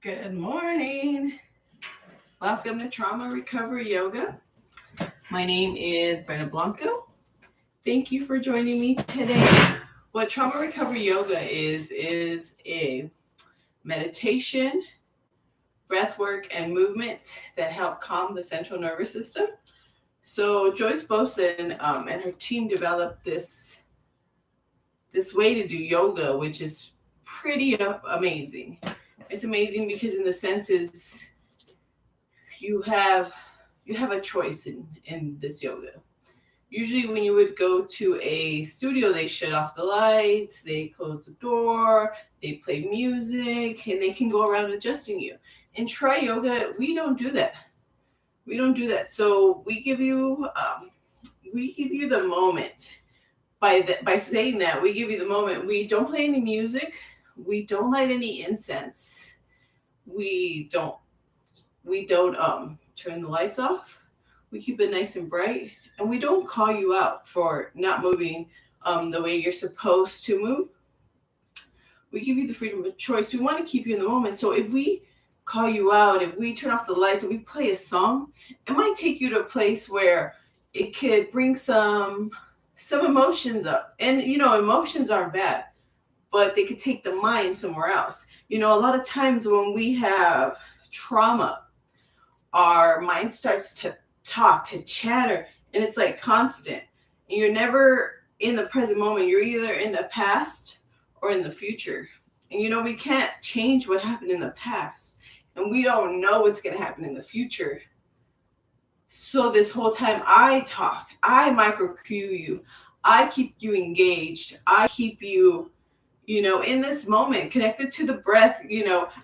Good morning. Welcome to Trauma Recovery Yoga. My name is BrendaBee. Thank you for joining me today. What Trauma Recovery Yoga is a meditation, breath work, and movement that help calm the central nervous system. So Joyce Boson and her team developed this way to do yoga, which is pretty amazing. It's amazing because in the senses you have a choice in this yoga. Usually when you would go to a studio, they shut off the lights, they close the door, they play music, and they can go around adjusting you. In Try Yoga, we don't do that. So we give you the moment. By saying that, we give you the moment. We don't play any music. We don't light any incense. We don't turn the lights off. We keep it nice and bright, and we don't call you out for not moving the way you're supposed to move. We give you the freedom of choice. We want to keep you in the moment. So if we call you out, if we turn off the lights and we play a song, it might take you to a place where it could bring some emotions up. And emotions aren't bad, but they could take the mind somewhere else. A lot of times when we have trauma, our mind starts to talk, to chatter, and it's like constant. And you're never in the present moment. You're either in the past or in the future. And we can't change what happened in the past. And we don't know what's going to happen in the future. So this whole time I talk, I micro-cue you, I keep you engaged, I keep you in this moment, connected to the breath.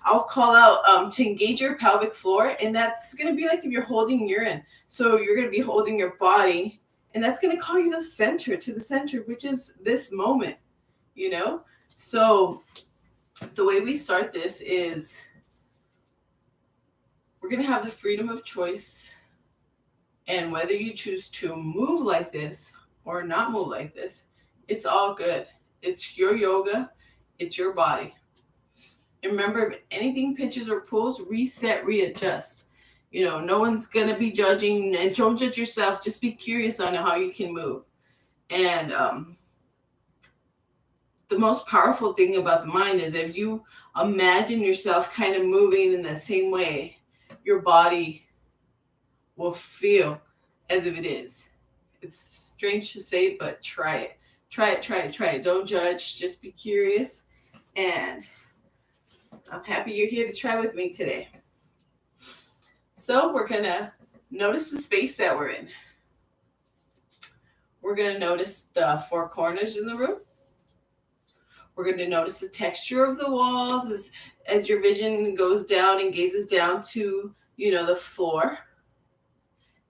I'll call out to engage your pelvic floor, and that's going to be like if you're holding urine. So you're going to be holding your body, and that's going to call you to the center, which is this moment, So the way we start this is we're going to have the freedom of choice, and whether you choose to move like this or not move like this, it's all good. It's your yoga. It's your body. And remember, if anything pinches or pulls, reset, readjust. No one's going to be judging, and don't judge yourself. Just be curious on how you can move. And the most powerful thing about the mind is if you imagine yourself kind of moving in that same way, your body will feel as if it is. It's strange to say, but try it. Try it. Don't judge. Just be curious. And I'm happy you're here to try with me today. So we're going to notice the space that we're in. We're going to notice the four corners in the room. We're going to notice the texture of the walls as your vision goes down and gazes down to, the floor.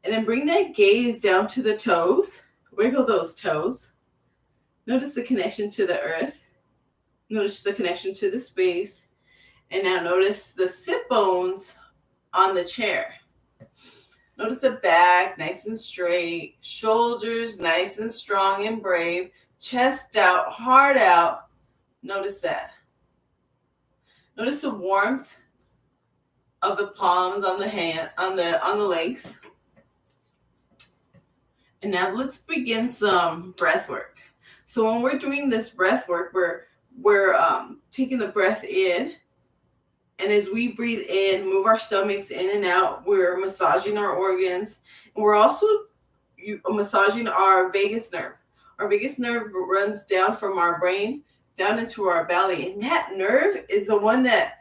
And then bring that gaze down to the toes. Wiggle those toes. Notice the connection to the earth. Notice the connection to the space. And now notice the sit bones on the chair. Notice the back, nice and straight. Shoulders, nice and strong and brave. Chest out, heart out. Notice that. Notice the warmth of the palms on the hand, on the legs. And now let's begin some breath work. So when we're doing this breath work, we're taking the breath in, and as we breathe in, move our stomachs in and out. We're massaging our organs, and we're also massaging our vagus nerve. Our vagus nerve runs down from our brain down into our belly, and that nerve is the one that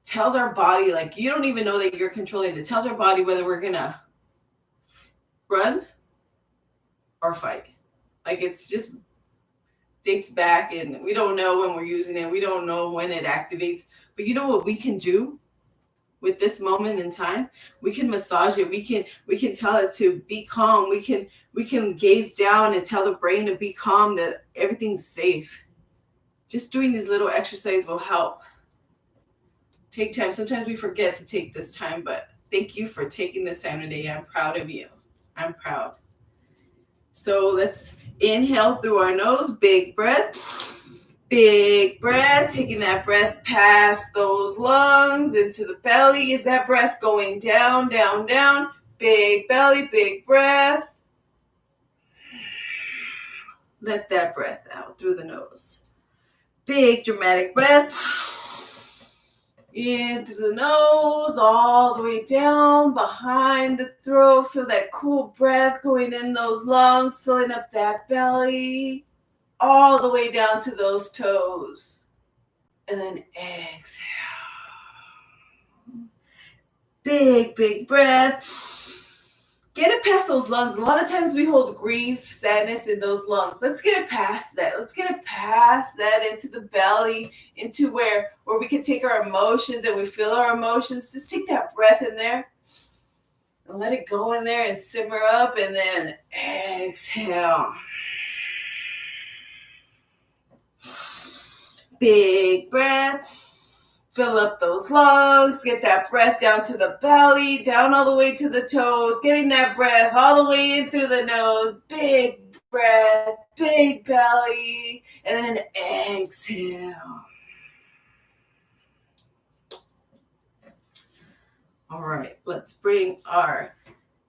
tells our body, like, you don't even know that you're controlling it. It tells our body whether we're gonna run or fight. Like, it's just dates back, and we don't know when we're using it. We don't know when it activates. But you know what we can do with this moment in time? We can massage it. We can tell it to be calm. We can gaze down and tell the brain to be calm, that everything's safe. Just doing these little exercises will help. Take time. Sometimes we forget to take this time, but thank you for taking this time today. I'm proud of you. I'm proud. So let's inhale through our nose, big breath. Big breath, taking that breath past those lungs into the belly. Is that breath going down, down, down? Big belly, big breath. Let that breath out through the nose. Big dramatic breath. In through the nose, all the way down behind the throat. Feel that cool breath going in those lungs, filling up that belly, all the way down to those toes. And then exhale. Big, big breath. Get it past those lungs. A lot of times we hold grief, sadness in those lungs. Let's get it past that. Let's get it past that into the belly, into where we can take our emotions and we feel our emotions. Just take that breath in there and let it go in there and simmer up, and then exhale. Big breath. Fill up those lungs, get that breath down to the belly, down all the way to the toes, getting that breath all the way in through the nose. Big breath, big belly, and then exhale. All right, let's bring our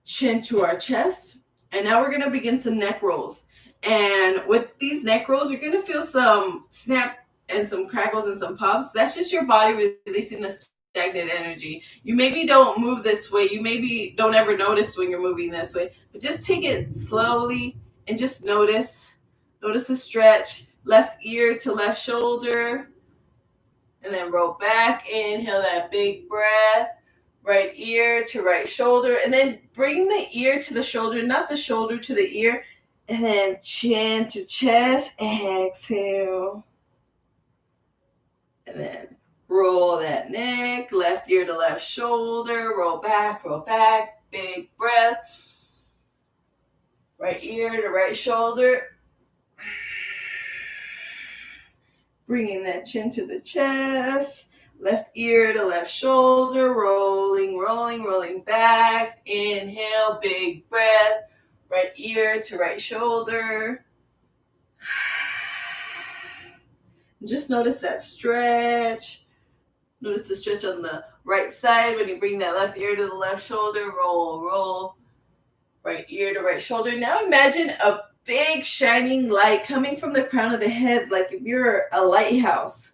chin to our chest. And now we're going to begin some neck rolls. And with these neck rolls, you're going to feel some snap and some crackles and some pops. That's just your body releasing the stagnant energy. You maybe don't move this way. You maybe don't ever notice when you're moving this way. But just take it slowly and just notice. Notice the stretch. Left ear to left shoulder. And then roll back. Inhale that big breath. Right ear to right shoulder. And then bring the ear to the shoulder, not the shoulder to the ear. And then chin to chest. Exhale. And then roll that neck, left ear to left shoulder, roll back, big breath. Right ear to right shoulder. Bringing that chin to the chest, left ear to left shoulder, rolling, rolling, rolling back. Inhale, big breath, right ear to right shoulder. Just notice that stretch. Notice the stretch on the right side when you bring that left ear to the left shoulder. Roll, roll. Right ear to right shoulder. Now imagine a big shining light coming from the crown of the head, like if you're a lighthouse.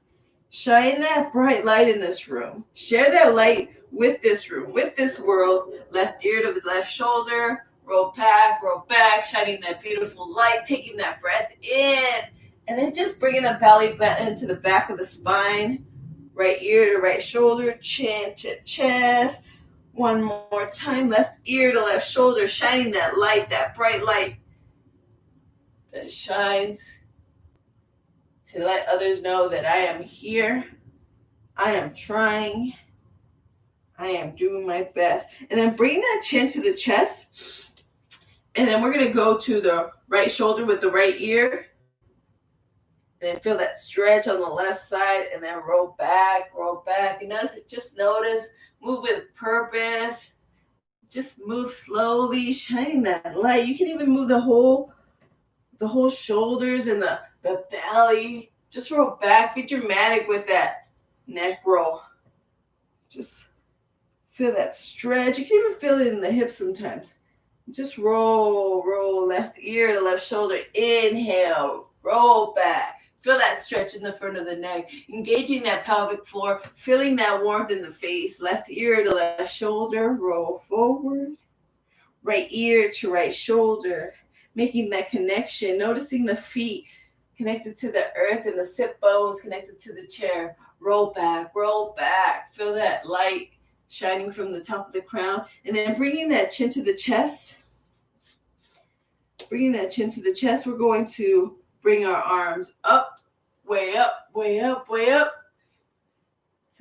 Shine that bright light in this room. Share that light with this room, with this world. Left ear to the left shoulder. Roll back, shining that beautiful light, taking that breath in. And then just bringing the belly back into the back of the spine. Right ear to right shoulder, chin to chest. One more time, left ear to left shoulder, shining that light, that bright light that shines to let others know that I am here. I am trying. I am doing my best. And then bring that chin to the chest. And then we're going to go to the right shoulder with the right ear. And then feel that stretch on the left side, and then roll back. And just notice, move with purpose. Just move slowly, shining that light. You can even move the whole shoulders and the belly. Just roll back. Be dramatic with that neck roll. Just feel that stretch. You can even feel it in the hips sometimes. Just roll, left ear to left shoulder. Inhale, roll back. Feel that stretch in the front of the neck, engaging that pelvic floor, feeling that warmth in the face. Left ear to left shoulder, roll forward. Right ear to right shoulder, making that connection, noticing the feet connected to the earth and the sit bones connected to the chair. Roll back. Feel that light shining from the top of the crown. And then bringing that chin to the chest. We're going to bring our arms up, way up.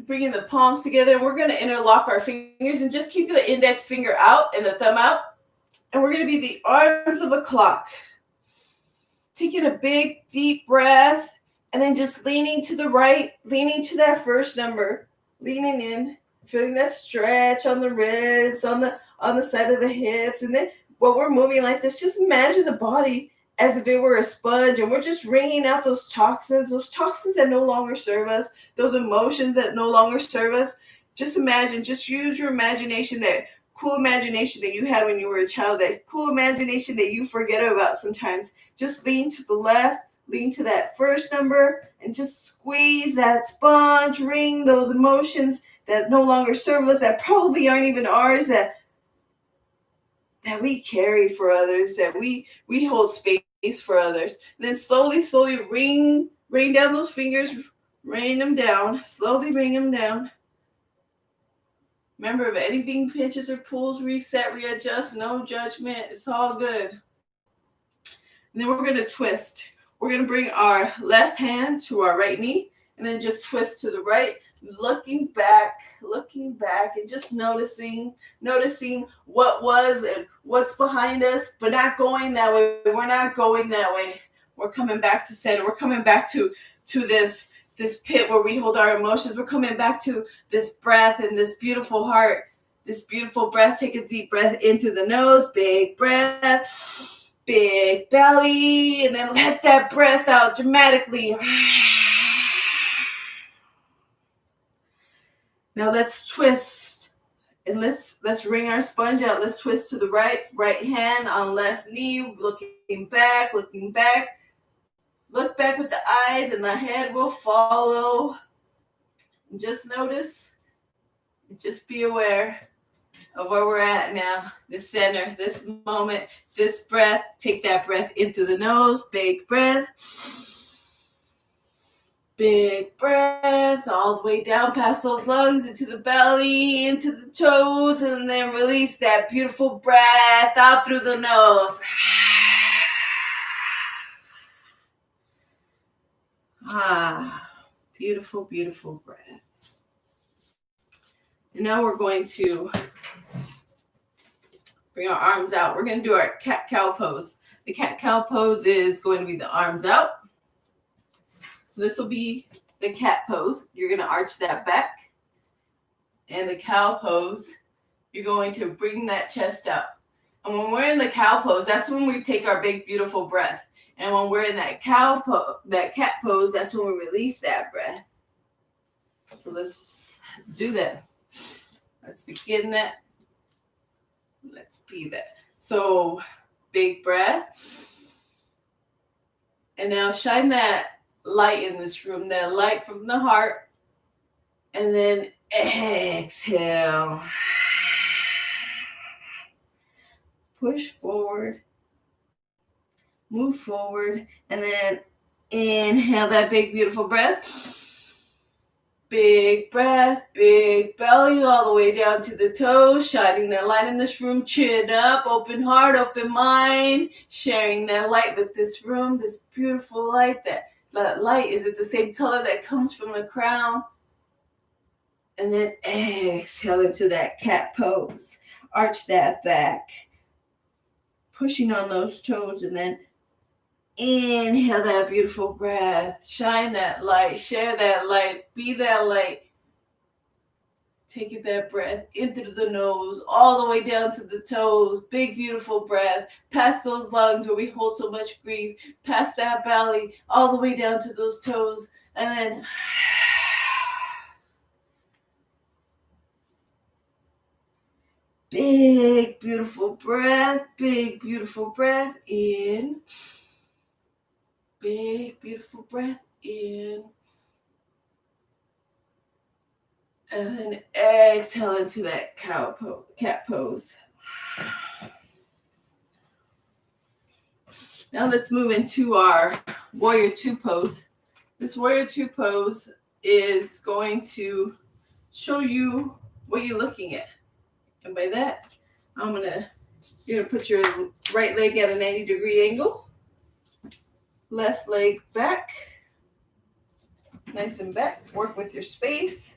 Bringing the palms together. We're going to interlock our fingers and just keep the index finger out and the thumb out. And we're going to be the arms of a clock. Taking a big, deep breath. And then just leaning to the right, leaning to that first number. Leaning in, feeling that stretch on the ribs, on the side of the hips. And then while we're moving like this, just imagine the body as if it were a sponge, and we're just wringing out those toxins that no longer serve us, those emotions that no longer serve us. Just imagine, just use your imagination, that cool imagination that you had when you were a child, that cool imagination that you forget about sometimes. Just lean to the left, lean to that first number, and just squeeze that sponge, wring those emotions that no longer serve us, that probably aren't even ours, that we carry for others, that we hold space for others. And then slowly rain down those fingers, rain them down, slowly rain them down. Remember, if anything pinches or pulls, reset, readjust, no judgment. It's all good. And then we're going to twist. We're going to bring our left hand to our right knee, and then just twist to the right, looking back, and just noticing what was and what's behind us, but not going that way. We're not going that way. We're coming back to center. We're coming back to this pit where we hold our emotions. We're coming back to this breath and this beautiful heart, this beautiful breath. Take a deep breath in through the nose, big breath, big belly, and then let that breath out dramatically. Now let's twist, and let's wring our sponge out. Let's twist to the right hand on left knee, looking back. Look back with the eyes, and the head will follow. And just notice, just be aware of where we're at now, this center, this moment, this breath. Take that breath in through the nose, big breath. Big breath all the way down past those lungs, into the belly, into the toes, and then release that beautiful breath out through the nose. Beautiful, beautiful breath. And now we're going to bring our arms out. We're going to do our cat-cow pose. The cat-cow pose is going to be the arms out. So this will be the cat pose. You're going to arch that back. And the cow pose, you're going to bring that chest up. And when we're in the cow pose, that's when we take our big, beautiful breath. And when we're in that cat pose, that's when we release that breath. So let's do that. Let's begin that. Let's be that. So big breath. And now shine that light in this room, that light from the heart. And then exhale. Push forward. Move forward, and then inhale that big, beautiful breath. Big breath, big belly, all the way down to the toes, shining that light in this room, chin up, open heart, open mind, sharing that light with this room, this beautiful light. That light, is it the same color that comes from the crown? And then exhale into that cat pose. Arch that back, pushing on those toes, and then inhale that beautiful breath. Shine that light. Share that light. Be that light. Taking that breath in through the nose, all the way down to the toes. Big, beautiful breath. Past those lungs where we hold so much grief. Past that belly, all the way down to those toes. And then big, beautiful breath. Big, beautiful breath in. Big, beautiful breath in. And then exhale into that cat pose. Now let's move into our Warrior 2 pose. This Warrior 2 pose is going to show you what you're looking at. And by that, you're going to put your right leg at a 90-degree angle. Left leg back, nice and back. Work with your space.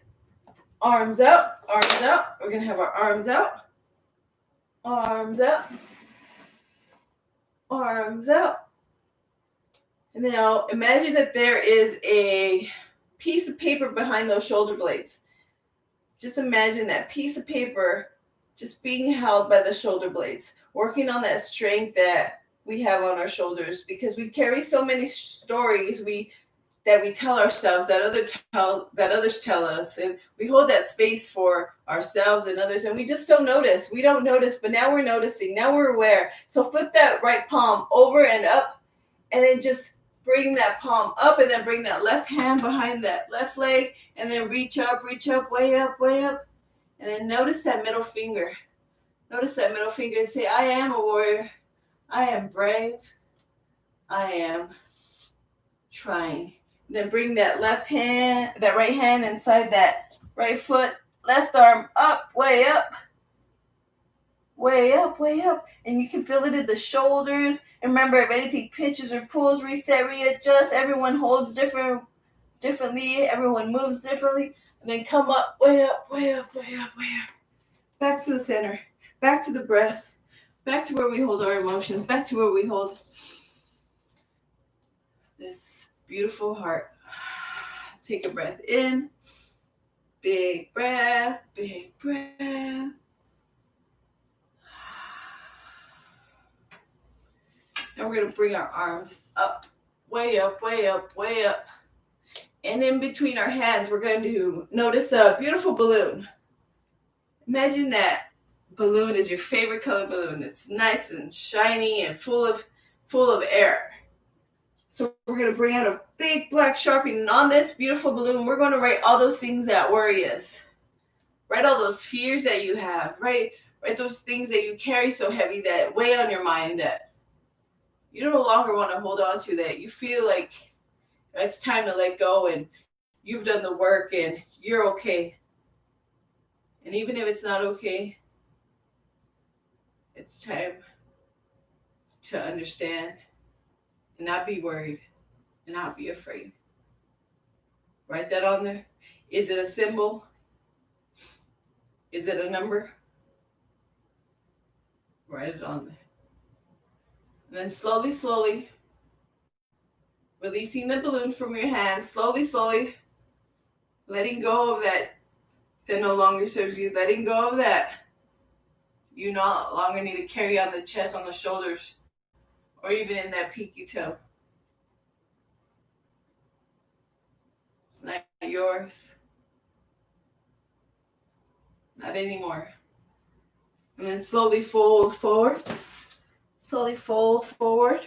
Arms out, arms out. We're going to have our arms out, arms out, arms out. And now imagine that there is a piece of paper behind those shoulder blades. Just imagine that piece of paper just being held by the shoulder blades, working on that strength, that we have on our shoulders, because we carry so many stories that we tell ourselves, that others tell us, and we hold that space for ourselves and others, and we just don't notice. We don't notice, but now we're noticing. Now we're aware. So flip that right palm over and up, and then just bring that palm up, and then bring that left hand behind that left leg, and then reach up, way up, and then notice that middle finger. Notice that middle finger and say, I am a warrior. I am brave. I am trying. And then bring that right hand inside that right foot, left arm up, way up, way up, way up. And you can feel it in the shoulders. And remember, if anything pinches or pulls, reset, readjust. Everyone holds differently. Everyone moves differently. And then come up, way up, way up, way up, way up. Back to the center, back to the breath, back to where we hold our emotions, back to where we hold this beautiful heart. Take a breath in, big breath, big breath. And we're going to bring our arms up, way up, way up, way up. And in between our hands, we're going to notice a beautiful balloon. Imagine that balloon is your favorite color balloon. It's nice and shiny and full of air. So we're going to bring out a big black Sharpie, and on this beautiful balloon, we're going to write all those things that worry us. Write all those fears that you have. Write those things that you carry so heavy, that weigh on your mind, that you no longer want to hold on to, that you feel like it's time to let go, and you've done the work and you're okay. And even if it's not okay, it's time to understand and not be worried and not be afraid. Write that on there. Is it a symbol? Is it a number? Write it on there. And then slowly, releasing the balloon from your hands, slowly, letting go of that no longer serves you, letting go of that you no longer need to carry on the chest, on the shoulders, or even in that pinky toe. It's not yours. Not anymore. And then slowly fold forward. Slowly fold forward.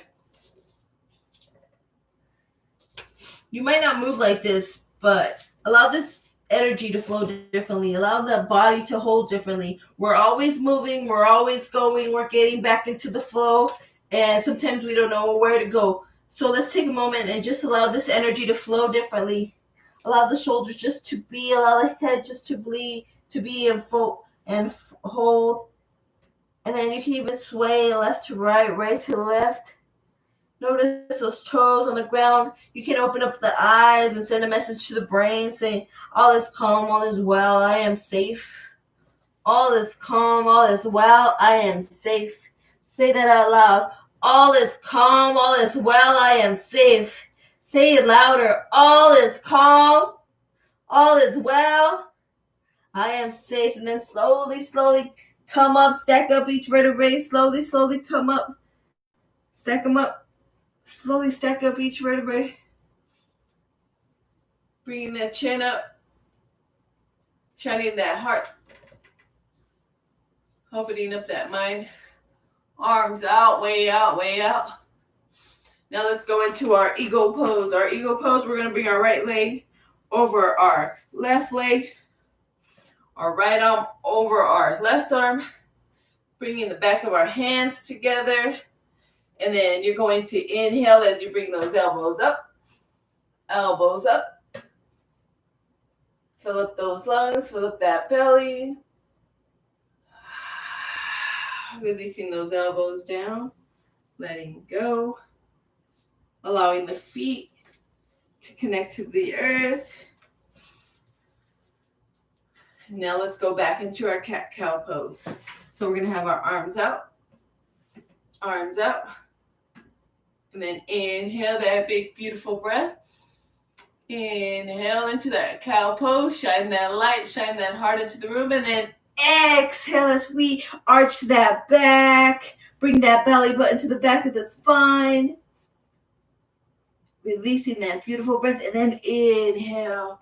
You might not move like this, but allow this energy to flow differently. Allow the body to hold differently. We're always moving. We're always going. We're getting back into the flow. And sometimes we don't know where to go. So let's take a moment and just allow this energy to flow differently. Allow the shoulders just to be. Allow the head just to be and hold. And then you can even sway left to right, right to left. Notice those toes on the ground. You can open up the eyes and send a message to the brain saying, all is calm, all is well, I am safe. All is calm, all is well, I am safe. Say that out loud. All is calm, all is well, I am safe. Say it louder. All is calm, all is well, I am safe. And then slowly come up, stack up each vertebrae. Slowly come up. Stack them up. Slowly stack up each vertebrae. Bringing that chin up. Shining that heart. Opening up that mind. Arms out, way out, way out. Now let's go into our eagle pose. Our eagle pose, we're going to bring our right leg over our left leg. Our right arm over our left arm. Bringing the back of our hands together. And then you're going to inhale as you bring those elbows up. Elbows up. Fill up those lungs. Fill up that belly. Releasing those elbows down. Letting go. Allowing the feet to connect to the earth. Now let's go back into our cat-cow pose. So we're going to have our arms out. Arms out. And then inhale that big, beautiful breath. Inhale into that cow pose. Shine that light, shine that heart into the room. And then exhale as we arch that back. Bring that belly button to the back of the spine. Releasing that beautiful breath. And then inhale.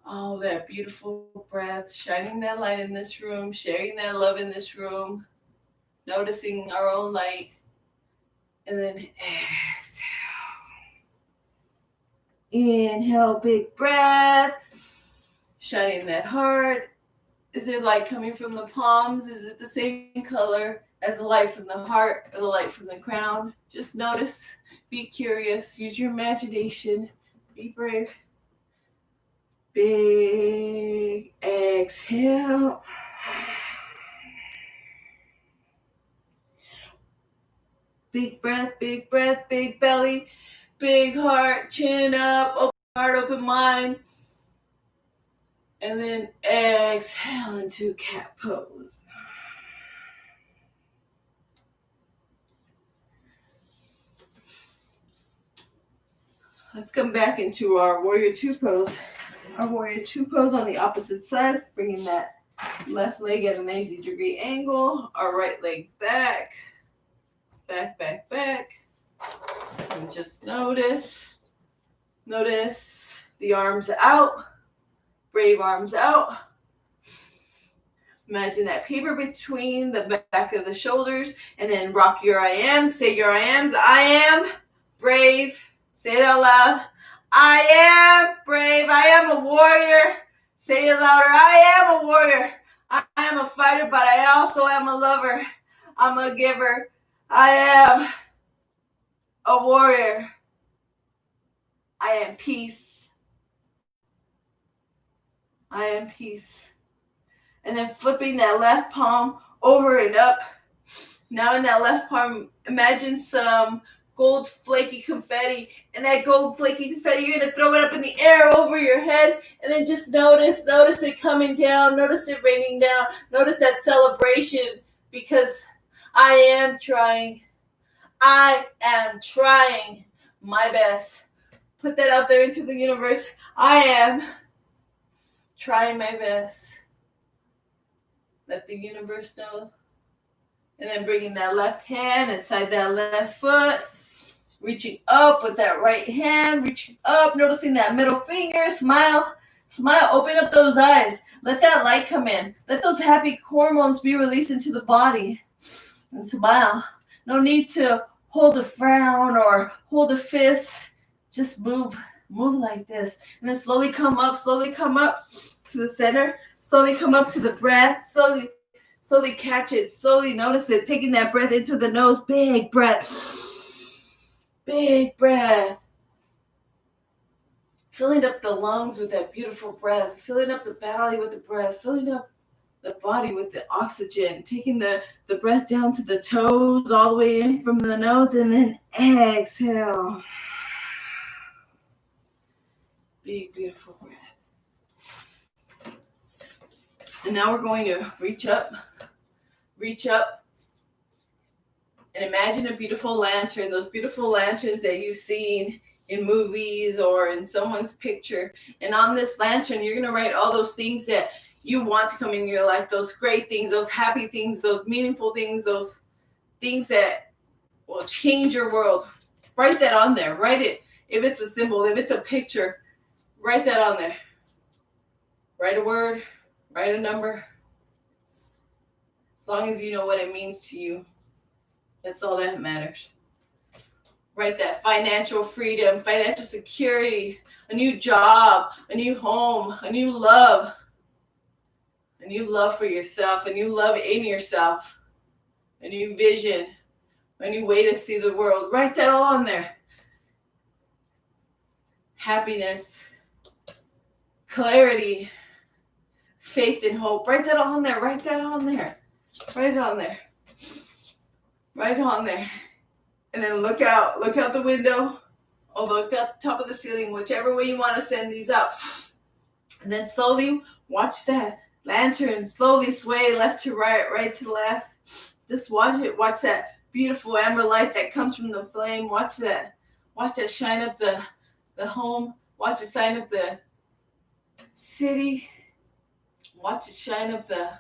Oh, that beautiful breath. Shining that light in this room. Sharing that love in this room. Noticing our own light. And then exhale. Inhale, big breath. Shining that heart. Is there light coming from the palms? Is it the same color as the light from the heart or the light from the crown? Just notice. Be curious. Use your imagination. Be brave. Big exhale. Big breath, big breath, big belly, big heart, chin up, open heart, open mind. And then exhale into cat pose. Let's come back into our warrior two pose. Our warrior two pose on the opposite side, bringing that left leg at a 90-degree angle, our right leg back, back, back, back. And just notice the arms out, brave arms out. Imagine that paper between the back of the shoulders, and then rock your I am. Say your I ams. I am brave. Say it out loud. I am brave. I am a warrior. Say it louder. I am a warrior. I am a fighter, but I also am a lover. I'm a giver. I am a warrior. I am peace. I am peace. And then flipping that left palm over and up. Now in that left palm, imagine some gold flaky confetti. And that gold flaky confetti, you're going to throw it up in the air over your head. And then just notice it coming down. Notice it raining down. Notice that celebration, because I am trying. I am trying my best. Put that out there into the universe. I am trying my best. Let the universe know. And then bringing that left hand inside that left foot. Reaching up with that right hand. Reaching up. Noticing that middle finger. Smile. Smile. Open up those eyes. Let that light come in. Let those happy hormones be released into the body. And smile. No need to hold a frown or hold a fist. Just move like this. And then slowly come up to the center. Slowly come up to the breath. Slowly catch it. Slowly notice it. Taking that breath in through the nose. Big breath. Big breath. Filling up the lungs with that beautiful breath. Filling up the belly with the breath. Filling up the body with the oxygen. Taking the breath down to the toes, all the way in from the nose, and then exhale. Big, beautiful breath. And now we're going to reach up, and imagine a beautiful lantern, those beautiful lanterns that you've seen in movies or in someone's picture. And on this lantern, you're going to write all those things that you want to come in your life, those great things, those happy things, those meaningful things, those things that will change your world. Write that on there. Write it. If it's a symbol, if it's a picture, write that on there. Write a word, write a number. As long as you know what it means to you, that's all that matters. Write that financial freedom, financial security, a new job, a new home, a new love for yourself, a new love in yourself, a new vision, a new way to see the world. Write that all on there. Happiness, clarity, faith and hope. Write that all on there. Write that on there. Write it on there. Write it on there. And then look out the window, or look at the top of the ceiling, whichever way you want to send these up. And then slowly watch that lantern slowly sway left to right, right to left. Just watch it. Watch that beautiful amber light that comes from the flame. Watch that shine up the home. Watch it shine up the city. Watch it shine up the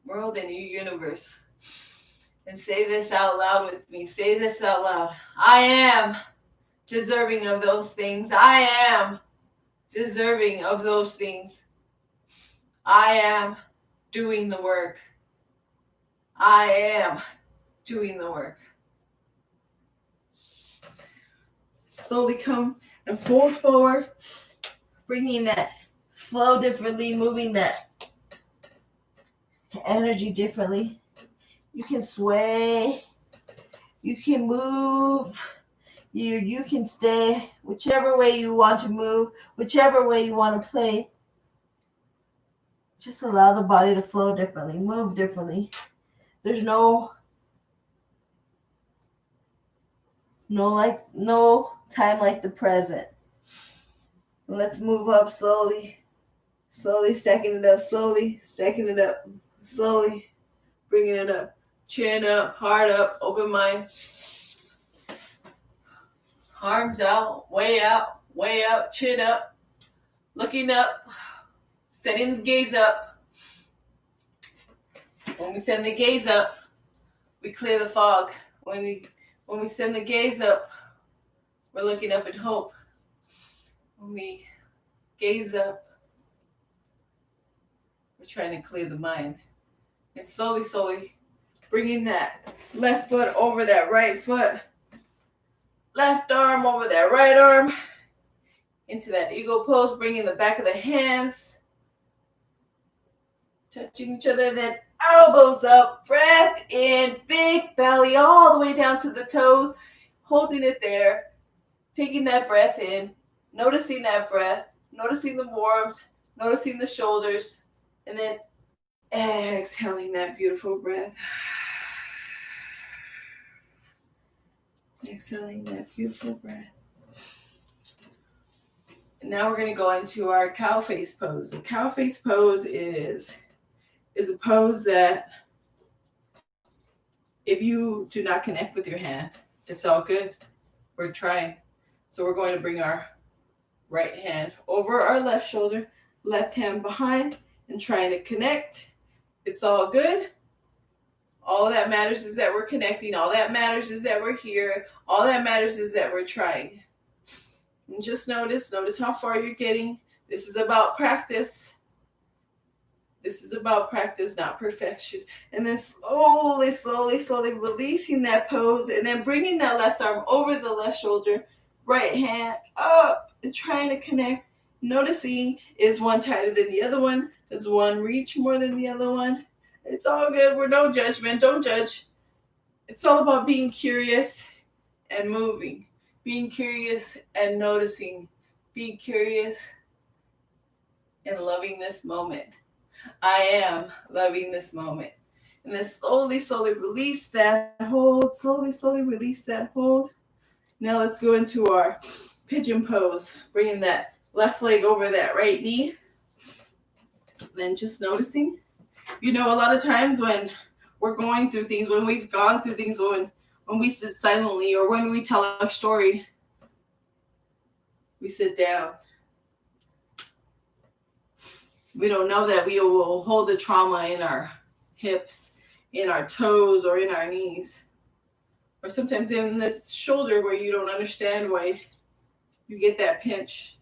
world and your universe. And say this out loud with me. Say this out loud. I am deserving of those things. I am deserving of those things. I am doing the work. I am doing the work. Slowly come and fold forward, bringing that flow differently, moving that energy differently. You can sway, you can move, you can stay, whichever way you want to move, whichever way you want to play. Just allow the body to flow differently, move differently. There's no time like the present. Let's move up slowly. Slowly stacking it up, slowly stacking it up, slowly bringing it up. Chin up, heart up, open mind. Arms out, way out, chin up, looking up, setting the gaze up. When we send the gaze up, we clear the fog. When we send the gaze up, we're looking up in hope. When we gaze up, we're trying to clear the mind. And slowly bringing that left foot over that right foot. Left arm over that right arm. Into that eagle pose, bringing the back of the hands. Touching each other, then elbows up. Breath in, big belly all the way down to the toes. Holding it there. Taking that breath in. Noticing that breath. Noticing the warmth. Noticing the shoulders. And then exhaling that beautiful breath. Exhaling that beautiful breath. And now we're going to go into our cow face pose. The cow face pose is a pose that if you do not connect with your hand, it's all good. We're trying. So we're going to bring our right hand over our left shoulder, left hand behind, and trying to connect. It's all good. All that matters is that we're connecting. All that matters is that we're here. All that matters is that we're trying. And just notice how far you're getting. This is about practice. This is about practice, not perfection. And then slowly releasing that pose and then bringing that left arm over the left shoulder, right hand up and trying to connect. Noticing, is one tighter than the other one? Does one reach more than the other one? It's all good. We're no judgment. Don't judge. It's all about being curious and moving. Being curious and noticing. Being curious and loving this moment. I am loving this moment. And then slowly release that hold. Slowly release that hold. Now let's go into our pigeon pose. Bringing that left leg over that right knee. Then just noticing. You know, a lot of times when we're going through things, when we've gone through things, when we sit silently or when we tell our story, we sit down. We don't know that we will hold the trauma in our hips, in our toes, or in our knees. Or sometimes in the shoulder where you don't understand why you get that pinch.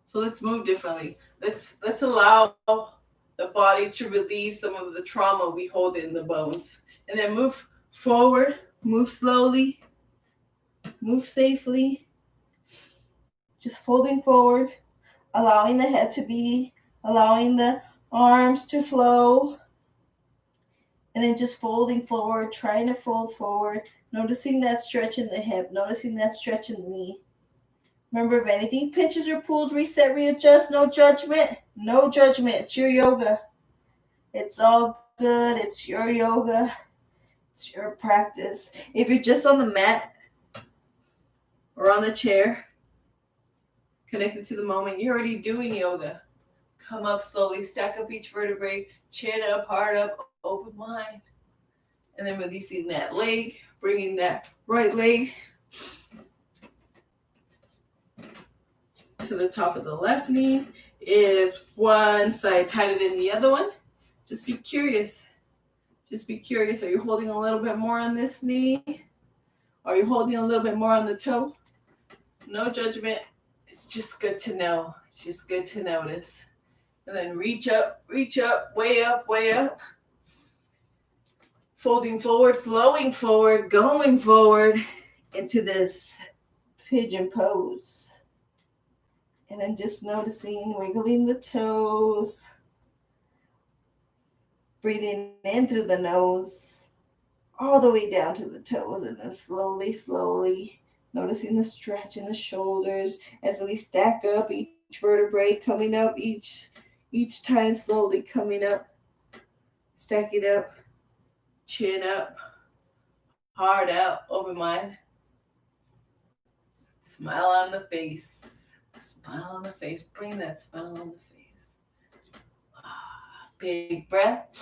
So let's move differently. Let's allow the body to release some of the trauma we hold in the bones. And then move forward, move slowly, move safely. Just folding forward, allowing the head to be, allowing the arms to flow. And then just folding forward, trying to fold forward, noticing that stretch in the hip, noticing that stretch in the knee. Remember, if anything pinches or pulls, reset, readjust, no judgment. No judgment. It's your yoga. It's all good. It's your yoga. It's your practice. If you're just on the mat or on the chair, connected to the moment, you're already doing yoga. Come up slowly, stack up each vertebrae, chin up, heart up, open mind. And then releasing that leg, bringing that right leg to the top of the left knee. Is one side tighter than the other one? Just be curious. Just be curious. Are you holding a little bit more on this knee? Are you holding a little bit more on the toe? No judgment. It's just good to know. It's just good to notice. And then reach up, way up, way up. Folding forward, flowing forward, going forward into this pigeon pose. And then just noticing, wiggling the toes. Breathing in through the nose, all the way down to the toes. And then slowly, slowly noticing the stretch in the shoulders as we stack up each vertebrae, coming up each time, slowly coming up, stacking up, chin up, heart out, open mind. Smile on the face. Smile on the face. Bring that smile on the face. Big breath.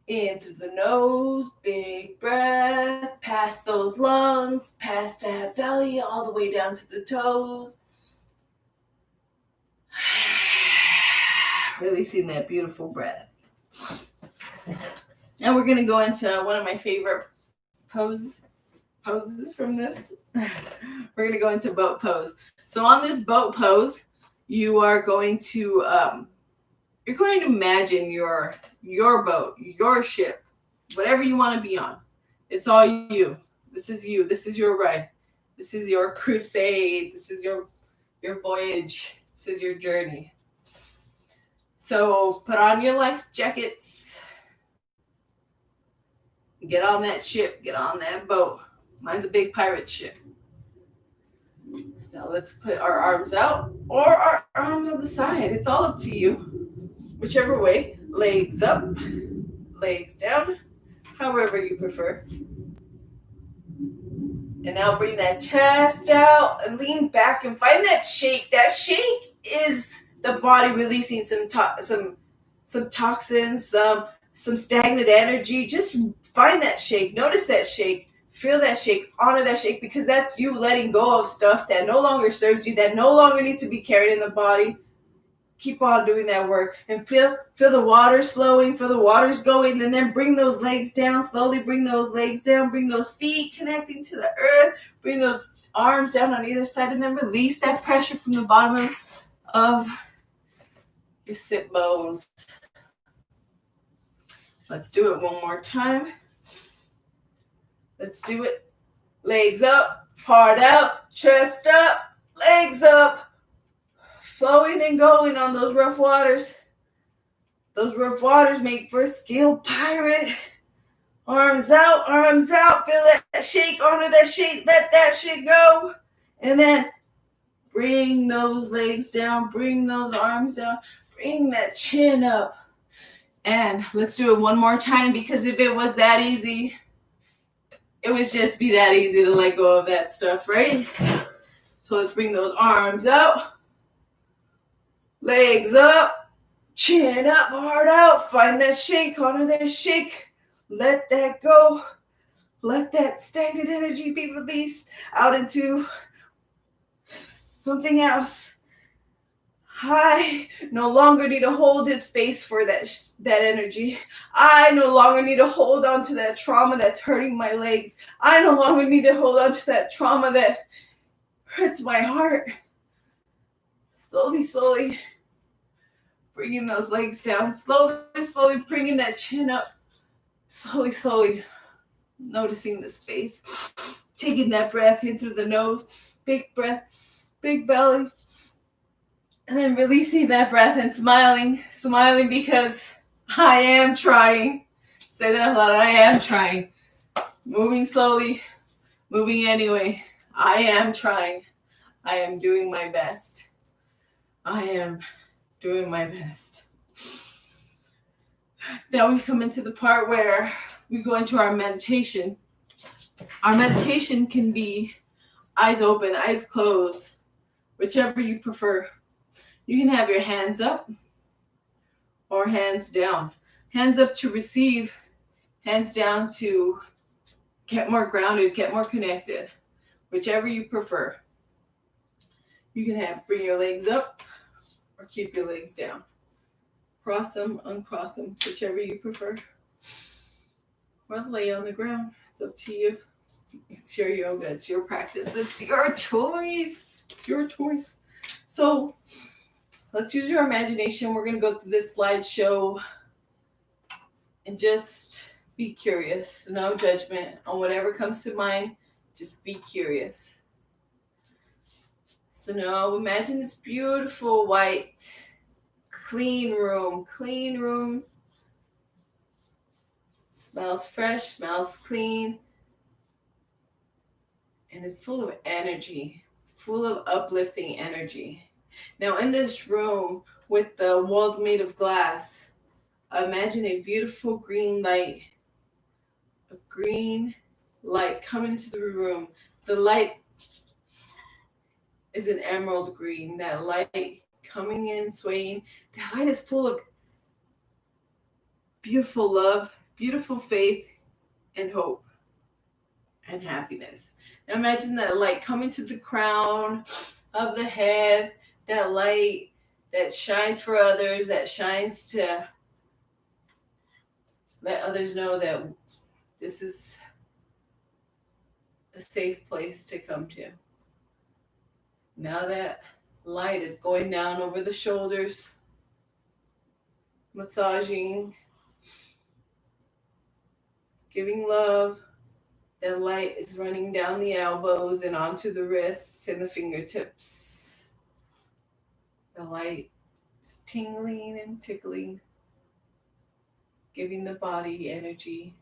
In through the nose. Big breath. Past those lungs. Past that belly. All the way down to the toes. Releasing that beautiful breath. Now we're going to go into one of my favorite poses from this. We're going to go into boat pose. So on this boat pose, you are going to imagine your boat, your ship, whatever you want to be on. It's all you. This is you. This is your ride. This is your crusade. This is your voyage. This is your journey. So put on your life jackets. Get on that ship. Get on that boat. Mine's a big pirate ship. Now let's put our arms out or our arms on the side. It's all up to you. Whichever way. Legs up, legs down, however you prefer. And now bring that chest out and lean back and find that shake. That shake is the body releasing some toxins, some stagnant energy. Just find that shake. Notice that shake. Feel that shake. Honor that shake, because that's you letting go of stuff that no longer serves you, that no longer needs to be carried in the body. Keep on doing that work and feel the waters flowing, feel the waters going, and then bring those legs down. Slowly bring those legs down. Bring those feet connecting to the earth. Bring those arms down on either side, and then release that pressure from the bottom of your sit bones. Let's do it one more time. Let's do it. Legs up, heart out, chest up, legs up. Flowing and going on those rough waters. Those rough waters make for a skilled pirate. Arms out, arms out. Feel that shake, honor that shake, let that shit go. And then bring those legs down, bring those arms down, bring that chin up. And let's do it one more time, because if it was that easy, it would just be that easy to let go of that stuff, right? So let's bring those arms out. Legs up, chin up, heart out. Find that shake, honor that shake. Let that go. Let that stagnant energy be released out into something else. I no longer need to hold this space for that energy. I no longer need to hold on to that trauma that's hurting my legs. I no longer need to hold on to that trauma that hurts my heart. Slowly, slowly bringing those legs down. Slowly, slowly bringing that chin up. Slowly, slowly noticing the space. Taking that breath in through the nose. Big breath, big belly. And then releasing that breath and smiling. Smiling because I am trying. Say that out loud. I am trying. Moving slowly. Moving anyway. I am trying. I am doing my best. I am doing my best. Now we've come into the part where we go into our meditation. Our meditation can be eyes open, eyes closed, whichever you prefer. You can have your hands up or hands down. Hands up to receive, hands down to get more grounded, get more connected, whichever you prefer. You can bring your legs up or keep your legs down. cross them, uncross them, whichever you prefer. Or lay on the ground. It's up to you. It's your yoga. It's your practice. It's your choice. It's your choice. So let's use your imagination. We're going to go through this slideshow and just be curious. No judgment on whatever comes to mind. Just be curious. So now imagine this beautiful white, clean room. Clean room. Smells fresh, smells clean. And it's full of energy, full of uplifting energy. Now in this room with the walls made of glass, imagine a beautiful green light. A green light coming into the room. The light is an emerald green. That light coming in, swaying. That light is full of beautiful love, beautiful faith, and hope, and happiness. Now imagine that light coming to the crown of the head, that light that shines for others, that shines to let others know that this is a safe place to come to. Now that light is going down over the shoulders, massaging, giving love. That light is running down the elbows and onto the wrists and the fingertips. The light is tingling and tickling, giving the body energy,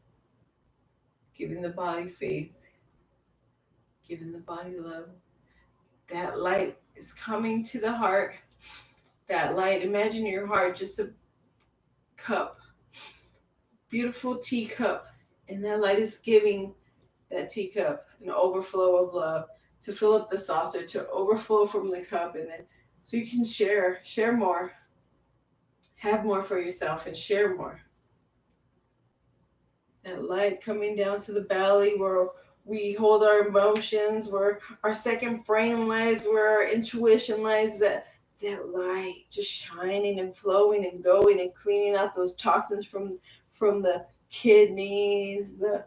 giving the body faith, giving the body love. That light is coming to the heart. That light, imagine your heart, just a cup, beautiful teacup, and that light is giving that teacup an overflow of love to fill up the saucer, to overflow from the cup, and then so you can share more, have more for yourself, and share more. That light coming down to the belly where we hold our emotions, where our second brain lies, where our intuition lies. That light just shining and flowing and going and cleaning out those toxins from the kidneys, the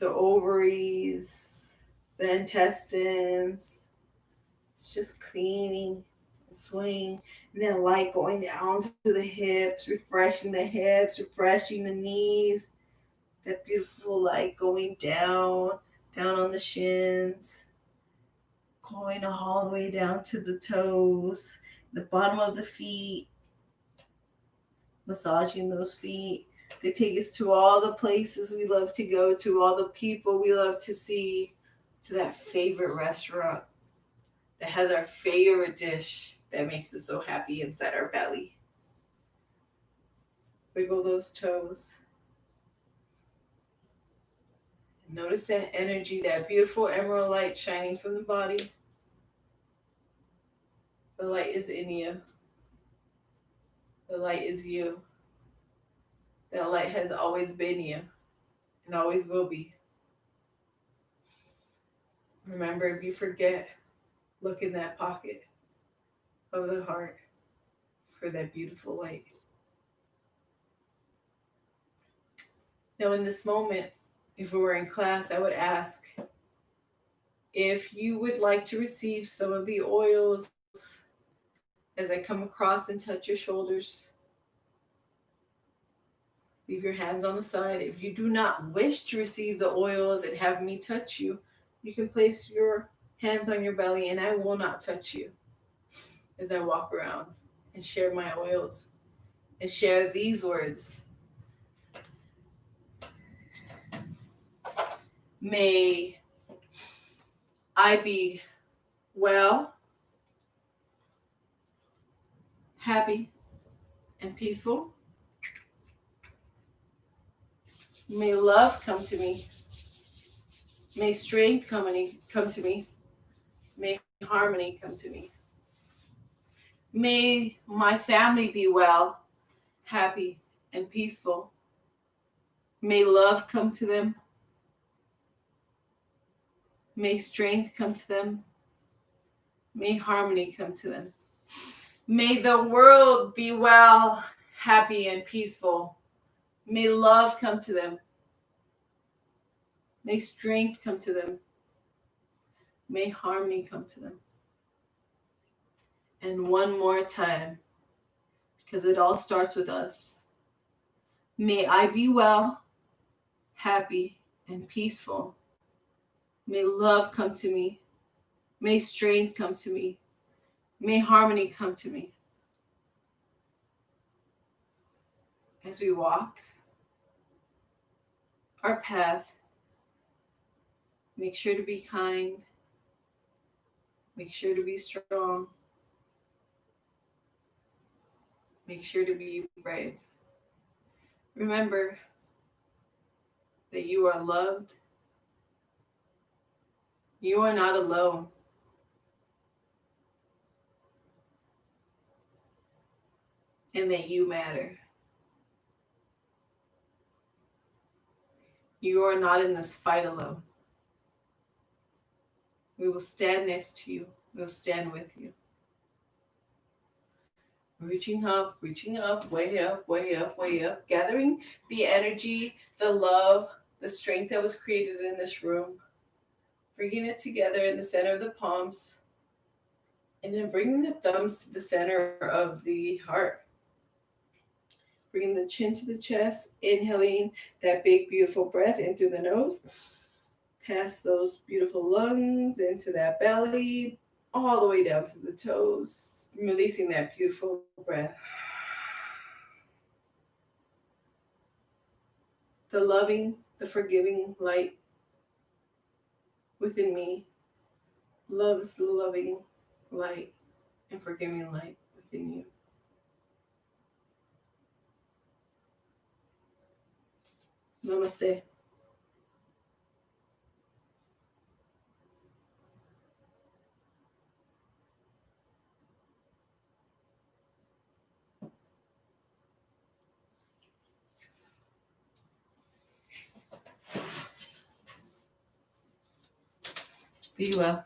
ovaries, the intestines. It's just cleaning and swaying. And that light going down to the hips, refreshing the hips, refreshing the knees. That beautiful light going down on the shins, going all the way down to the toes, the bottom of the feet, massaging those feet. They take us to all the places we love to go to, all the people we love to see, to that favorite restaurant that has our favorite dish that makes us so happy inside our belly. Wiggle those toes. Notice that energy, that beautiful emerald light shining from the body. The light is in you. The light is you. That light has always been you and always will be. Remember, if you forget, look in that pocket of the heart for that beautiful light. Now, in this moment, if we were in class, I would ask if you would like to receive some of the oils as I come across and touch your shoulders. Leave your hands on the side. If you do not wish to receive the oils and have me touch you, you can place your hands on your belly and I will not touch you as I walk around and share my oils and share these words. May I be well, happy, and peaceful. May love come to me. May strength come to me. May harmony come to me. May my family be well, happy, and peaceful. May love come to them. May strength come to them. May harmony come to them. May the world be well, happy, and peaceful. May love come to them. May strength come to them. May harmony come to them. And one more time, because it all starts with us. May I be well, happy, and peaceful. May love come to me. May strength come to me. May harmony come to me. As we walk our path, make sure to be kind. Make sure to be strong. Make sure to be brave. Remember that you are loved. You are not alone. And that you matter. You are not in this fight alone. We will stand next to you. We will stand with you. Reaching up, way up, way up, way up. Gathering the energy, the love, the strength that was created in this room. Bringing it together in the center of the palms. And then bringing the thumbs to the center of the heart. Bringing the chin to the chest. Inhaling that big, beautiful breath in through the nose. Past those beautiful lungs into that belly. All the way down to the toes. Releasing that beautiful breath. The loving, the forgiving light within me loves the loving light and forgiving light within you. Namaste. Be well.